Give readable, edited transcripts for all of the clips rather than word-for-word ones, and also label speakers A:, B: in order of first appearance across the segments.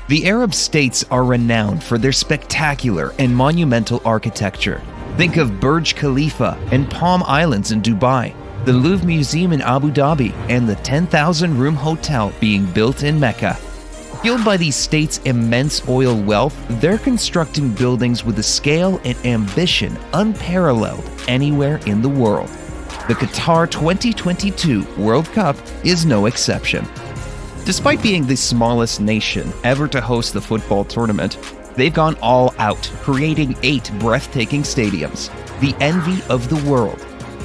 A: The Arab states are renowned for their spectacular and monumental architecture. Think of Burj Khalifa and Palm Islands in Dubai, the Louvre Museum in Abu Dhabi, and the 10,000-room hotel being built in Mecca. Fueled by these states' immense oil wealth, they're constructing buildings with a scale and ambition unparalleled anywhere in the world. The Qatar 2022 World Cup is no exception. Despite being the smallest nation ever to host the football tournament, they've gone all out, creating 8 breathtaking stadiums, the envy of the world.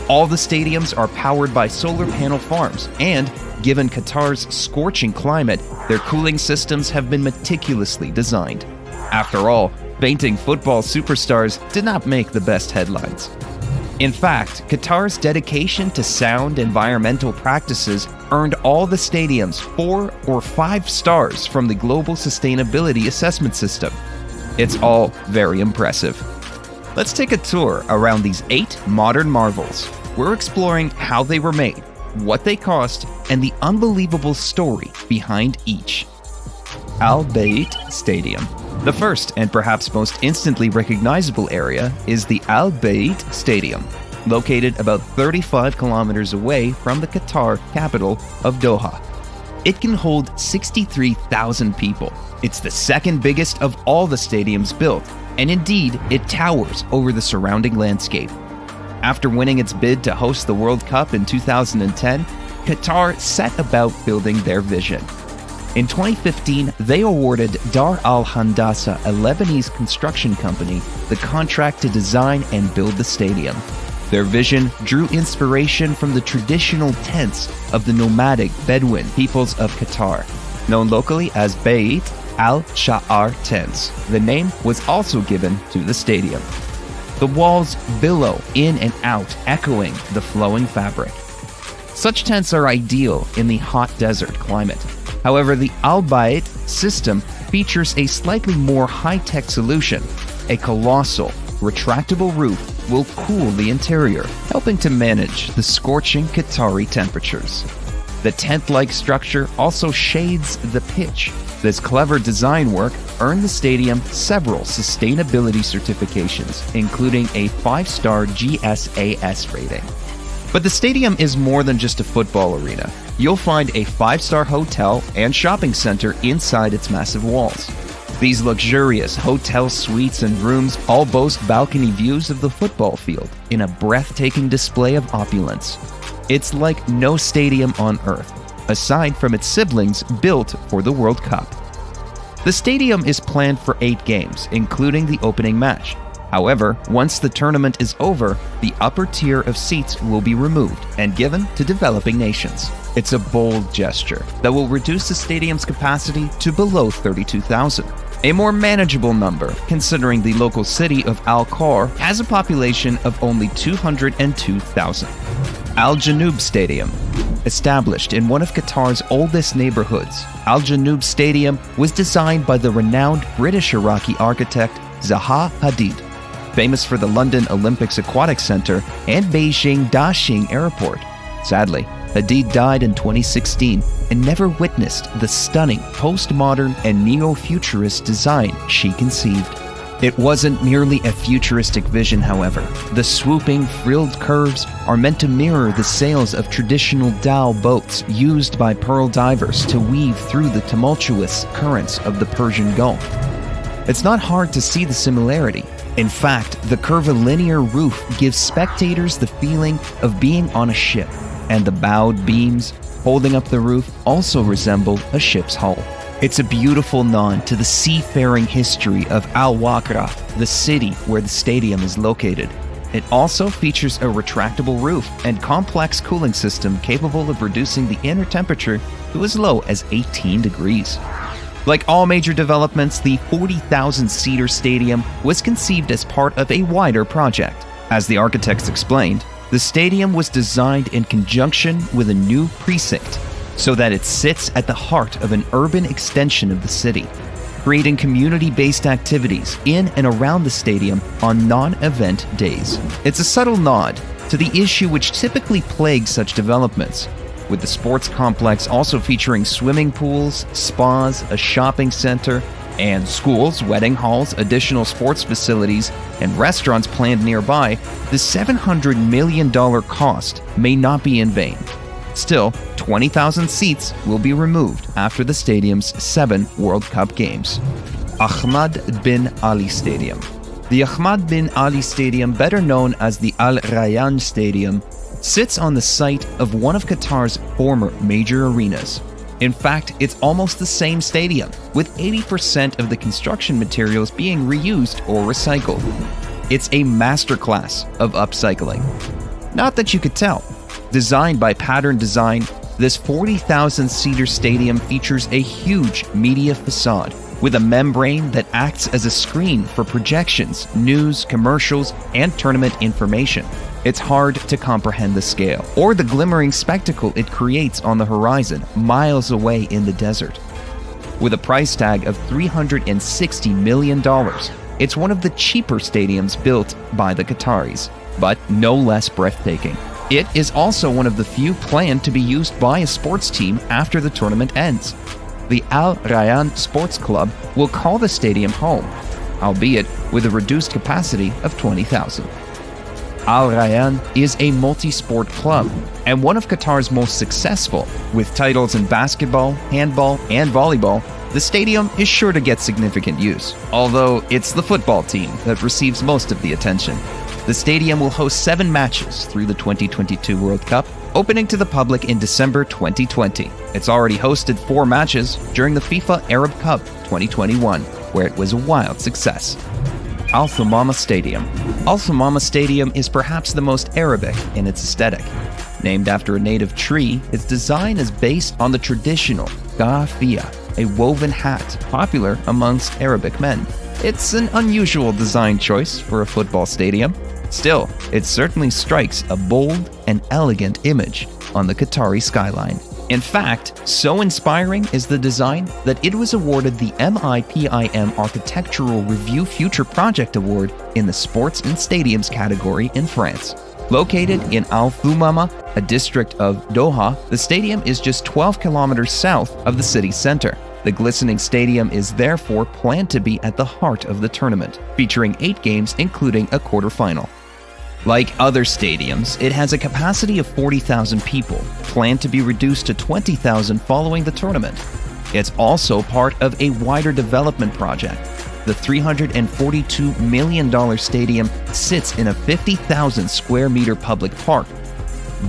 A: All the stadiums are powered by solar panel farms, and given Qatar's scorching climate, their cooling systems have been meticulously designed. After all, fainting football superstars did not make the best headlines. In fact, Qatar's dedication to sound environmental practices earned all the stadiums 4 or 5 stars from the Global Sustainability Assessment System. It's all very impressive. Let's take a tour around these 8 modern marvels. We're exploring how they were made, what they cost, and the unbelievable story behind each. Bayt Stadium. The first and perhaps most instantly recognizable area is the Bayt Stadium, located about 35 kilometers away from the Qatar capital of Doha. It can hold 63,000 people. It's the second biggest of all the stadiums built, and indeed, it towers over the surrounding landscape. After winning its bid to host the World Cup in 2010, Qatar set about building their vision. In 2015, they awarded Dar Al Handasa, a Lebanese construction company, the contract to design and build the stadium. Their vision drew inspiration from the traditional tents of the nomadic Bedouin peoples of Qatar, known locally as Bayt al-Sha'ar tents. The name was also given to the stadium. The walls billow in and out, echoing the flowing fabric. Such tents are ideal in the hot desert climate. However, the Bayt system features a slightly more high-tech solution. A colossal, retractable roof will cool the interior, helping to manage the scorching Qatari temperatures. The tent-like structure also shades the pitch. This clever design work earned the stadium several sustainability certifications, including a 5-star GSAS rating. But the stadium is more than just a football arena. You'll find a 5-star hotel and shopping center inside its massive walls. These luxurious hotel suites and rooms all boast balcony views of the football field in a breathtaking display of opulence. It's like no stadium on earth, aside from its siblings built for the World Cup. The stadium is planned for 8 games, including the opening match. However, once the tournament is over, the upper tier of seats will be removed and given to developing nations. It's a bold gesture that will reduce the stadium's capacity to below 32,000. A more manageable number, considering the local city of Al-Khor has a population of only 202,000. Janoub Stadium. Established in one of Qatar's oldest neighborhoods, Janoub Stadium was designed by the renowned British-Iraqi architect Zaha Hadid, famous for the London Olympics Aquatic Center and Beijing Daxing Airport. Sadly, Hadid died in 2016 and never witnessed the stunning postmodern and neo-futurist design she conceived. It wasn't merely a futuristic vision, however. The swooping, frilled curves are meant to mirror the sails of traditional dhow boats used by pearl divers to weave through the tumultuous currents of the Persian Gulf. It's not hard to see the similarity. In fact, the curvilinear roof gives spectators the feeling of being on a ship, and the bowed beams holding up the roof also resemble a ship's hull. It's a beautiful nod to the seafaring history of Al-Waqra, the city where the stadium is located. It also features a retractable roof and complex cooling system capable of reducing the inner temperature to as low as 18 degrees. Like all major developments, the 40,000-seater stadium was conceived as part of a wider project. As the architects explained, the stadium was designed in conjunction with a new precinct so that it sits at the heart of an urban extension of the city, creating community-based activities in and around the stadium on non-event days. It's a subtle nod to the issue which typically plagues such developments: with the sports complex also featuring swimming pools, spas, a shopping center, and schools, wedding halls, additional sports facilities, and restaurants planned nearby. The $700 million cost may not be in vain. Still, 20,000 seats will be removed after the stadium's 7 World Cup games. Ahmad bin Ali Stadium. The Ahmad bin Ali Stadium, better known as the Al Rayyan Stadium, sits on the site of one of Qatar's former major arenas. In fact, it's almost the same stadium, with 80% of the construction materials being reused or recycled. It's a masterclass of upcycling. Not that you could tell. Designed by Pattern Design, this 40,000-seater stadium features a huge media facade with a membrane that acts as a screen for projections, news, commercials, and tournament information. It's hard to comprehend the scale or the glimmering spectacle it creates on the horizon, miles away in the desert. With a price tag of $360 million, it's one of the cheaper stadiums built by the Qataris, but no less breathtaking. It is also one of the few planned to be used by a sports team after the tournament ends. The Al Rayyan Sports Club will call the stadium home, albeit with a reduced capacity of 20,000. Al Rayyan is a multi-sport club and one of Qatar's most successful. With titles in basketball, handball, and volleyball, the stadium is sure to get significant use, although it's the football team that receives most of the attention. The stadium will host 7 matches through the 2022 World Cup, opening to the public in December 2020. It's already hosted 4 matches during the FIFA Arab Cup 2021, where it was a wild success. Thumama Stadium. Thumama Stadium is perhaps the most Arabic in its aesthetic. Named after a native tree, its design is based on the traditional gafia, a woven hat popular amongst Arabic men. It's an unusual design choice for a football stadium. Still, it certainly strikes a bold and elegant image on the Qatari skyline. In fact, so inspiring is the design that it was awarded the MIPIM Architectural Review Future Project Award in the Sports and Stadiums category in France. Located in Al Thumama, a district of Doha, the stadium is just 12 kilometers south of the city center. The glistening stadium is therefore planned to be at the heart of the tournament, featuring 8 games including a quarterfinal. Like other stadiums, it has a capacity of 40,000 people, planned to be reduced to 20,000 following the tournament. It's also part of a wider development project. The $342 million stadium sits in a 50,000 square meter public park,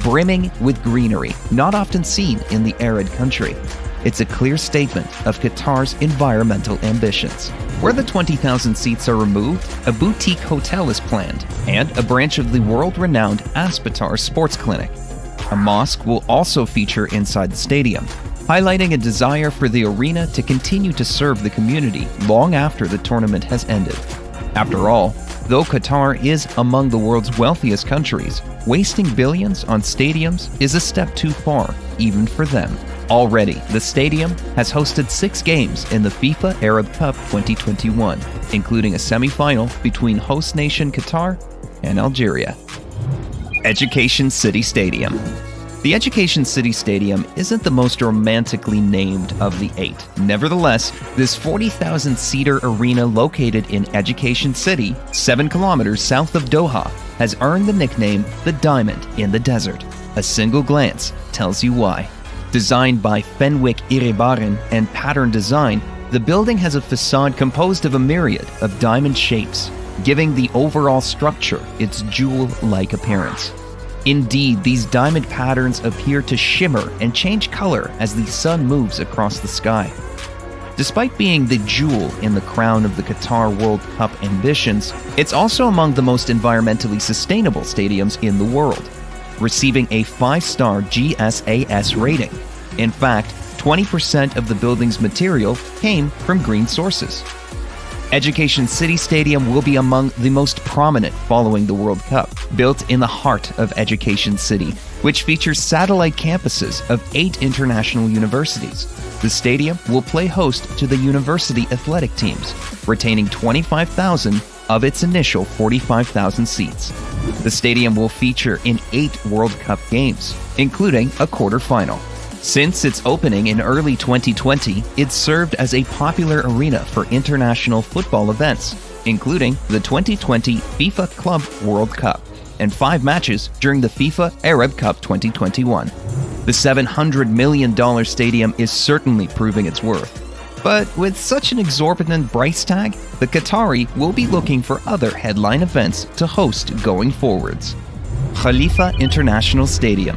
A: brimming with greenery, not often seen in the arid country. It's a clear statement of Qatar's environmental ambitions. Where the 20,000 seats are removed, a boutique hotel is planned, and a branch of the world-renowned Aspetar Sports Clinic. A mosque will also feature inside the stadium, highlighting a desire for the arena to continue to serve the community long after the tournament has ended. After all, though Qatar is among the world's wealthiest countries, wasting billions on stadiums is a step too far, even for them. Already, the stadium has hosted 6 games in the FIFA Arab Cup 2021, including a semi-final between host nation Qatar and Algeria. Education City Stadium. The Education City Stadium isn't the most romantically named of the 8. Nevertheless, this 40,000-seater arena located in Education City, 7 kilometers south of Doha, has earned the nickname the Diamond in the Desert. A single glance tells you why. Designed by Fenwick Iribarren and Pattern Design, the building has a facade composed of a myriad of diamond shapes, giving the overall structure its jewel-like appearance. Indeed, these diamond patterns appear to shimmer and change color as the sun moves across the sky. Despite being the jewel in the crown of the Qatar World Cup ambitions, it's also among the most environmentally sustainable stadiums in the world, receiving a 5-star GSAS rating. In fact, 20% of the building's material came from green sources. Education City Stadium will be among the most prominent following the World Cup, built in the heart of Education City, which features satellite campuses of 8 international universities. The stadium will play host to the university athletic teams, retaining 25,000 of its initial 45,000 seats. The stadium will feature in 8 World Cup games, including a quarterfinal. Since its opening in early 2020, it's served as a popular arena for international football events, including the 2020 FIFA Club World Cup and 5 matches during the FIFA Arab Cup 2021. The $700 million stadium is certainly proving its worth. But with such an exorbitant price tag, the Qatari will be looking for other headline events to host going forwards. Khalifa International Stadium.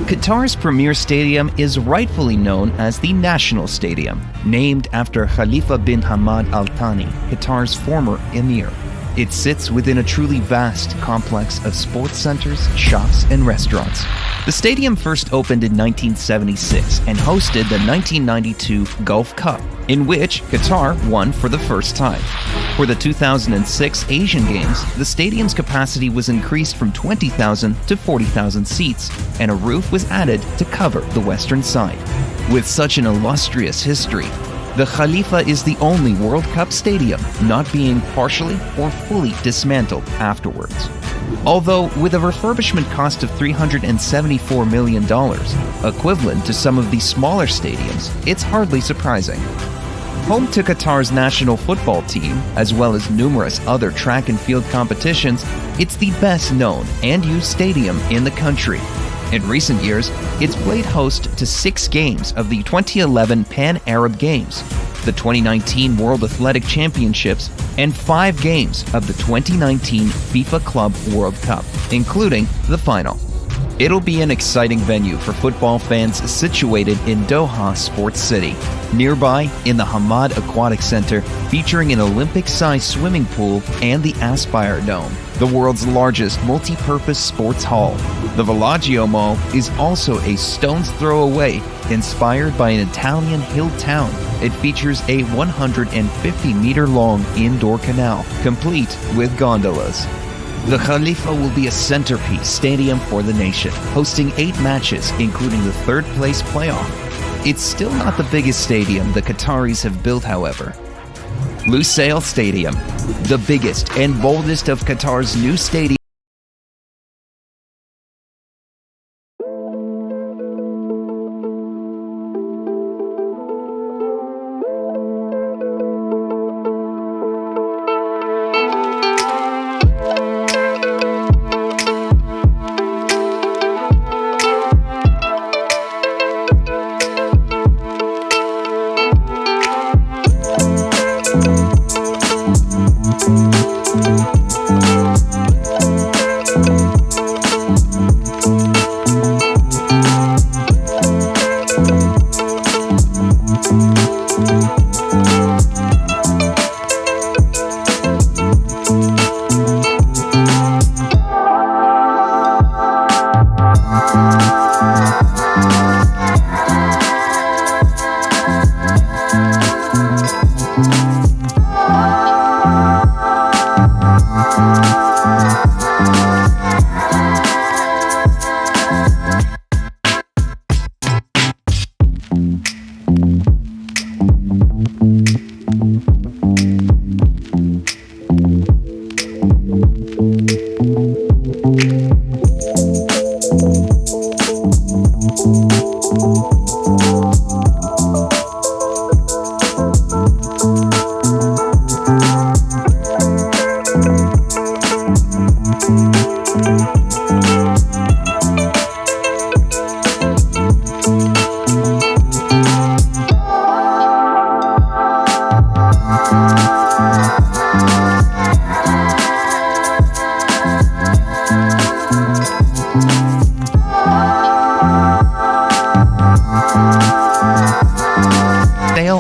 A: Qatar's premier stadium is rightfully known as the National Stadium, named after Khalifa bin Hamad Al Thani, Qatar's former emir. It sits within a truly vast complex of sports centers, shops, and restaurants. The stadium first opened in 1976 and hosted the 1992 Gulf Cup, in which Qatar won for the first time. For the 2006 Asian Games, the stadium's capacity was increased from 20,000 to 40,000 seats, and a roof was added to cover the western side. With such an illustrious history, the Khalifa is the only World Cup stadium not being partially or fully dismantled afterwards. Although with a refurbishment cost of $374 million, equivalent to some of the smaller stadiums, it's hardly surprising. Home to Qatar's national football team, as well as numerous other track and field competitions, it's the best known and used stadium in the country. In recent years, it's played host to 6 games of the 2011 Pan-Arab Games, the 2019 World Athletic Championships, and 5 games of the 2019 FIFA Club World Cup, including the final. It'll be an exciting venue for football fans situated in Doha Sports City, nearby in the Hamad Aquatic Center, featuring an Olympic-sized swimming pool and the Aspire Dome, the world's largest multi-purpose sports hall. The Villaggio Mall is also a stone's throw away, inspired by an Italian hill town. It features a 150-meter-long indoor canal, complete with gondolas. The Khalifa will be a centerpiece stadium for the nation, hosting 8 matches, including the third-place playoff. It's still not the biggest stadium the Qataris have built, however. Lusail Stadium, the biggest and boldest of Qatar's new stadiums.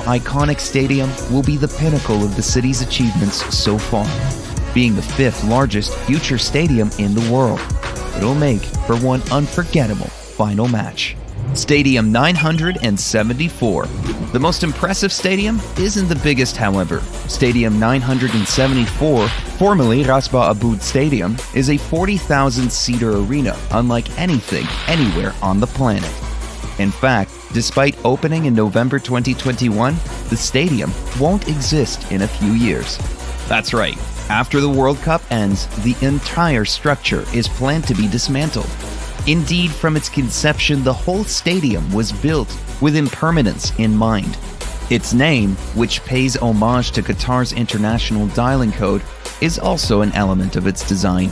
A: Iconic stadium will be the pinnacle of the city's achievements so far, being the 5th largest future stadium in the world. It'll make for one unforgettable final match. Stadium 974. The most impressive stadium isn't the biggest, however. Stadium 974, formerly Rasba Aboud Stadium, is a 40,000-seater arena unlike anything anywhere on the planet. In fact, despite opening in November 2021, the stadium won't exist in a few years. That's right. After the World Cup ends, the entire structure is planned to be dismantled. Indeed, from its conception, the whole stadium was built with impermanence in mind. Its name, which pays homage to Qatar's international dialing code, is also an element of its design.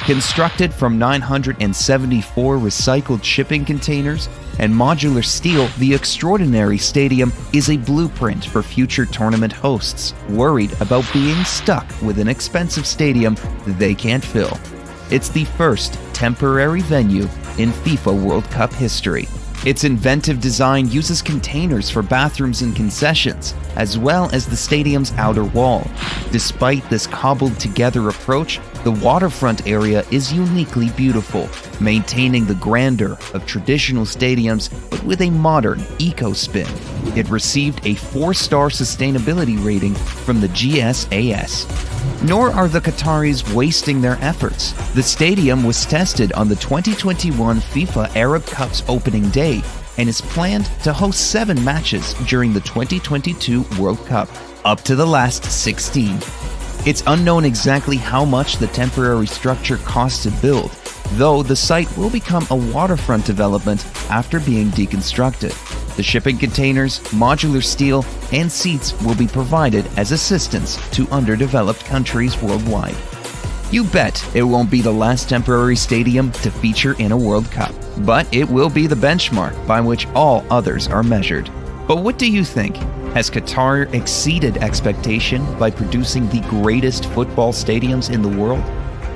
A: Constructed from 974 recycled shipping containers and modular steel, the extraordinary stadium is a blueprint for future tournament hosts worried about being stuck with an expensive stadium they can't fill. It's the first temporary venue in FIFA World Cup history. Its inventive design uses containers for bathrooms and concessions, as well as the stadium's outer wall. Despite this cobbled-together approach, the waterfront area is uniquely beautiful, maintaining the grandeur of traditional stadiums but with a modern eco-spin. It received a 4-star sustainability rating from the GSAS. Nor are the Qataris wasting their efforts. The stadium was tested on the 2021 FIFA Arab Cup's opening day and is planned to host 7 matches during the 2022 World Cup, up to the last 16. It's unknown exactly how much the temporary structure cost to build, though the site will become a waterfront development after being deconstructed. The shipping containers, modular steel, and seats will be provided as assistance to underdeveloped countries worldwide. You bet it won't be the last temporary stadium to feature in a World Cup, but it will be the benchmark by which all others are measured. But what do you think? Has Qatar exceeded expectation by producing the greatest football stadiums in the world?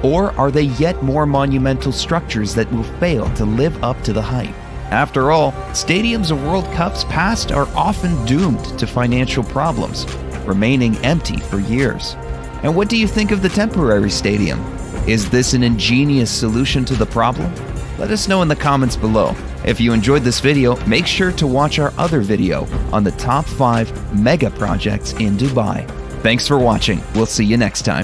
A: Or are they yet more monumental structures that will fail to live up to the hype? After all, stadiums of World Cups past are often doomed to financial problems, remaining empty for years. And what do you think of the temporary stadium? Is this an ingenious solution to the problem? Let us know in the comments below. If you enjoyed this video, make sure to watch our other video on the top 5 mega projects in Dubai. Thanks for watching. We'll see you next time.